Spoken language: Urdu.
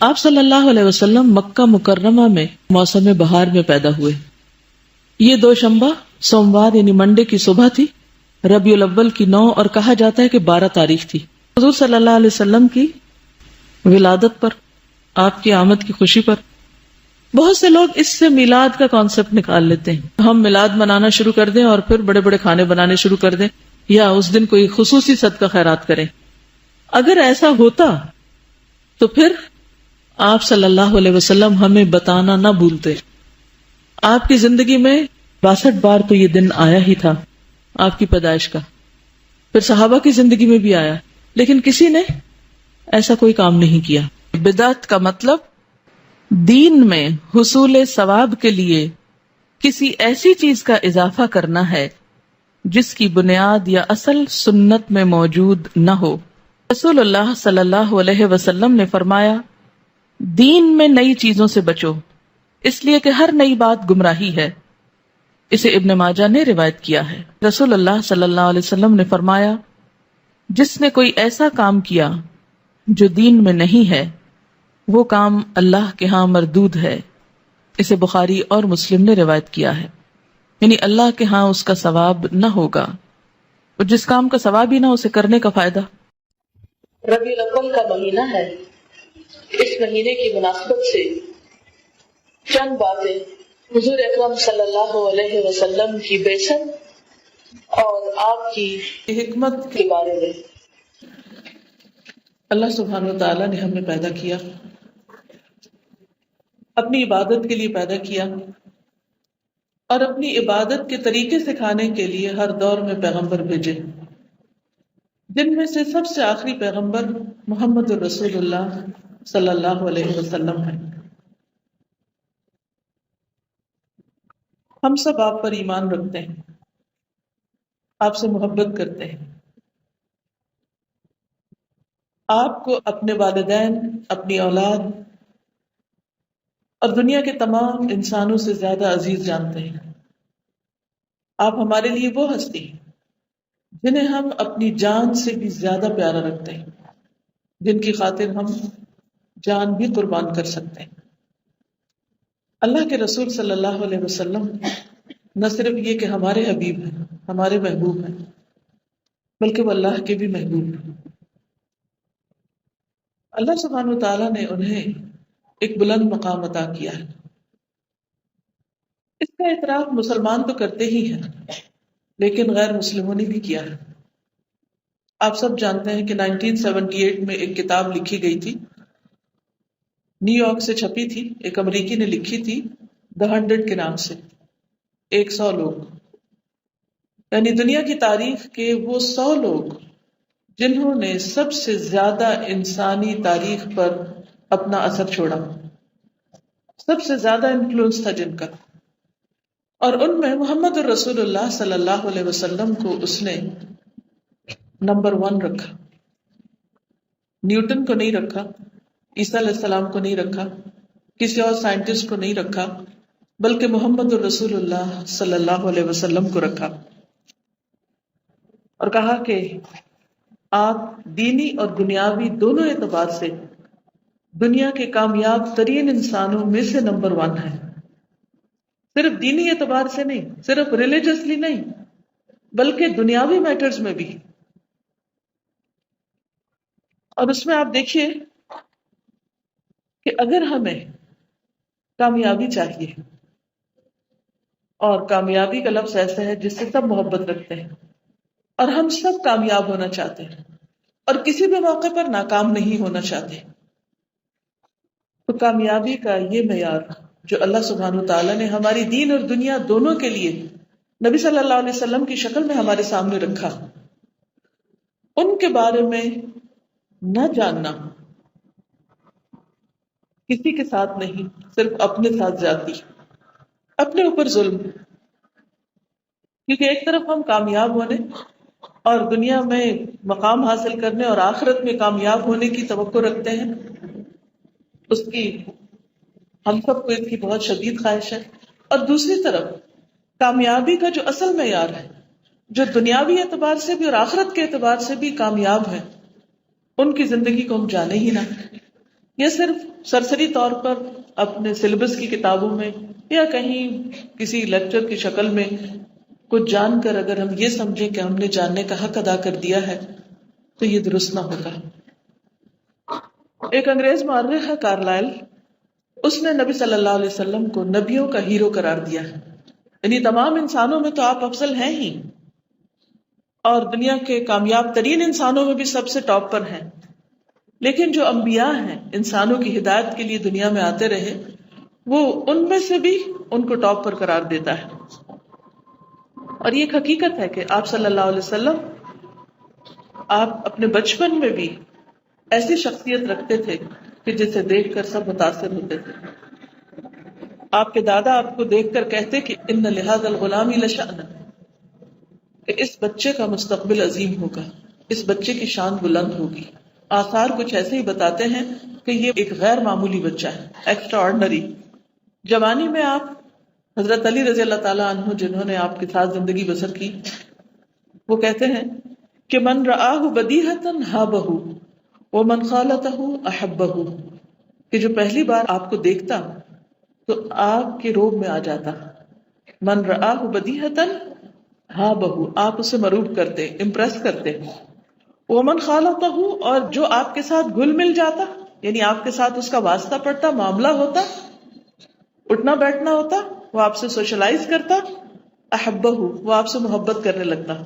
آپ صلی اللہ علیہ وسلم مکہ مکرمہ میں موسم بہار میں پیدا ہوئے. یہ دوشنبہ سوموار یعنی منڈے کی صبح تھی. ربیع الاول کی 9 اور کہا جاتا ہے کہ 12 تاریخ تھی. حضور صلی اللہ علیہ وسلم کی ولادت پر، آپ کی آمد کی خوشی پر. بہت سے لوگ اس سے میلاد کا کانسیپٹ نکال لیتے ہیں. ہم میلاد منانا شروع کر دیں اور پھر بڑے بڑے کھانے بنانے شروع کر دیں یا اس دن کوئی خصوصی صدقہ خیرات کریں. اگر ایسا ہوتا تو پھر آپ صلی اللہ علیہ وسلم ہمیں بتانا نہ بھولتے. آپ کی زندگی میں 62 بار تو یہ دن آیا ہی تھا آپ کی پیدائش کا. پھر صحابہ کی زندگی میں بھی آیا، لیکن کسی نے ایسا کوئی کام نہیں کیا. بدعت کا مطلب دین میں حصول ثواب کے لیے کسی ایسی چیز کا اضافہ کرنا ہے جس کی بنیاد یا اصل سنت میں موجود نہ ہو. رسول اللہ صلی اللہ علیہ وسلم نے فرمایا، دین میں نئی چیزوں سے بچو، اس لیے کہ ہر نئی بات گمراہی ہے. اسے ابن ماجہ نے روایت کیا ہے. رسول اللہ صلی اللہ علیہ وسلم نے فرمایا، جس نے کوئی ایسا کام کیا جو دین میں نہیں ہے وہ کام اللہ کے ہاں مردود ہے. اسے بخاری اور مسلم نے روایت کیا ہے. یعنی اللہ کے ہاں اس کا ثواب نہ ہوگا، اور جس کام کا ثواب ہی نہ اسے کرنے کا فائدہ. ربیع الاول کا مہینہ ہے. اس مہینے کی مناسبت سے چند باتیں حضور اکرم صلی اللہ علیہ وسلم کی بعثت اور آپ کی حکمت کے بارے میں. اللہ سبحانہ و تعالیٰ نے ہمیں پیدا کیا، اپنی عبادت کے لیے پیدا کیا، اور اپنی عبادت کے طریقے سکھانے کے لیے ہر دور میں پیغمبر بھیجے، جن میں سے سب سے آخری پیغمبر محمد الرسول اللہ صلی اللہ علیہ وسلم ہے. ہم سب آپ پر ایمان رکھتے ہیں، آپ سے محبت کرتے ہیں. آپ کو اپنے والدین، اپنی اولاد اور دنیا کے تمام انسانوں سے زیادہ عزیز جانتے ہیں. آپ ہمارے لیے وہ ہستی ہیں جنہیں ہم اپنی جان سے بھی زیادہ پیارا رکھتے ہیں، جن کی خاطر ہم جان بھی قربان کر سکتے ہیں. اللہ کے رسول صلی اللہ علیہ وسلم نہ صرف یہ کہ ہمارے حبیب ہیں، ہمارے محبوب ہیں، بلکہ وہ اللہ کے بھی محبوب ہیں. اللہ سبحانہ وتعالیٰ نے انہیں ایک بلند مقام عطا کیا ہے. اس کا اعتراف مسلمان تو کرتے ہی ہیں، لیکن غیر مسلموں نے بھی کیا ہے. آپ سب جانتے ہیں کہ 1978 میں ایک کتاب لکھی گئی تھی، نیو یارک سے چھپی تھی، ایک امریکی نے لکھی تھی، The 100 کے نام سے. 100 لوگ، یعنی دنیا کی تاریخ کے وہ 100 لوگ جنہوں نے سب سے زیادہ انسانی تاریخ پر اپنا اثر چھوڑا، سب سے زیادہ انفلوئنس تھا جن کا. اور ان میں محمد الرسول اللہ صلی اللہ علیہ وسلم کو اس نے نمبر 1 رکھا. نیوٹن کو نہیں رکھا، عیسیٰ علیہ السلام کو نہیں رکھا، کسی اور سائنٹسٹ کو نہیں رکھا، بلکہ محمد الرسول اللہ صلی اللہ علیہ وسلم کو رکھا، اور کہا کہ آپ دینی اور دنیاوی دونوں اعتبار سے دنیا کے کامیاب ترین انسانوں میں سے نمبر 1 ہیں. صرف دینی اعتبار سے نہیں، صرف ریلیجسلی نہیں، بلکہ دنیاوی میٹرز میں بھی. اور اس میں آپ دیکھیے کہ اگر ہمیں کامیابی چاہیے، اور کامیابی کا لفظ ایسا ہے جس سے سب محبت رکھتے ہیں، اور ہم سب کامیاب ہونا چاہتے ہیں اور کسی بھی موقع پر ناکام نہیں ہونا چاہتے، تو کامیابی کا یہ معیار جو اللہ سبحانہ وتعالیٰ نے ہماری دین اور دنیا دونوں کے لیے نبی صلی اللہ علیہ وسلم کی شکل میں ہمارے سامنے رکھا، ان کے بارے میں نہ جاننا کسی کے ساتھ نہیں، صرف اپنے ساتھ زیادتی، اپنے اوپر ظلم. کیونکہ ایک طرف ہم کامیاب ہونے اور دنیا میں مقام حاصل کرنے اور آخرت میں کامیاب ہونے کی توقع رکھتے ہیں، اس کی ہم سب کو اس کی بہت شدید خواہش ہے. اور دوسری طرف کامیابی کا جو اصل معیار ہے، جو دنیاوی اعتبار سے بھی اور آخرت کے اعتبار سے بھی کامیاب ہے، ان کی زندگی کو ہم جانے ہی نہ. یہ صرف سرسری طور پر اپنے سلیبس کی کتابوں میں یا کہیں کسی لیکچر کی شکل میں کچھ جان کر اگر ہم یہ سمجھیں کہ ہم نے جاننے کا حق ادا کر دیا ہے تو یہ درست نہ ہوگا. ایک انگریز مورخ ہے کارلائل، اس نے نبی صلی اللہ علیہ وسلم کو نبیوں کا ہیرو قرار دیا ہے. یعنی تمام انسانوں میں تو آپ افضل ہیں ہی، اور دنیا کے کامیاب ترین انسانوں میں بھی سب سے ٹاپ پر ہیں، لیکن جو انبیاء ہیں، انسانوں کی ہدایت کے لیے دنیا میں آتے رہے، وہ ان میں سے بھی ان کو ٹاپ پر قرار دیتا ہے. اور یہ ایک حقیقت ہے کہ آپ صلی اللہ علیہ وسلم آپ اپنے بچپن میں بھی ایسی شخصیت رکھتے تھے کہ جسے دیکھ کر سب متاثر ہوتے تھے. آپ کے دادا آپ کو دیکھ کر کہتے کہ ان لہذا الغلام لشأن، کہ اس بچے کا مستقبل عظیم ہوگا، اس بچے کی شان بلند ہوگی. آثار کچھ ایسے ہی بتاتے ہیں کہ یہ ایک غیر معمولی بچہ ہے، ایکسٹرا آرڈنری. جوانی میں آپ حضرت علی رضی اللہ تعالیٰ عنہ، جنہوں نے آپ کے ساتھ زندگی بسر کی، وہ کہتے ہیں کہ من رآہ بدیہۃ ہابہ ومن خالطہ احبہ، کہ جو پہلی بار آپ کو دیکھتا تو آپ کے روب میں آ جاتا. من رآہ بدیہۃ ہابہ، آپ اسے مروب کرتے، امپریس کرتے. ومن خالطہ، اور جو آپ کے ساتھ گھل مل جاتا، یعنی آپ کے ساتھ اس کا واسطہ پڑتا، معاملہ ہوتا، اٹھنا بیٹھنا ہوتا، وہ آپ سے سوشلائز کرتا، احبہ، وہ آپ سے محبت کرنے لگتا.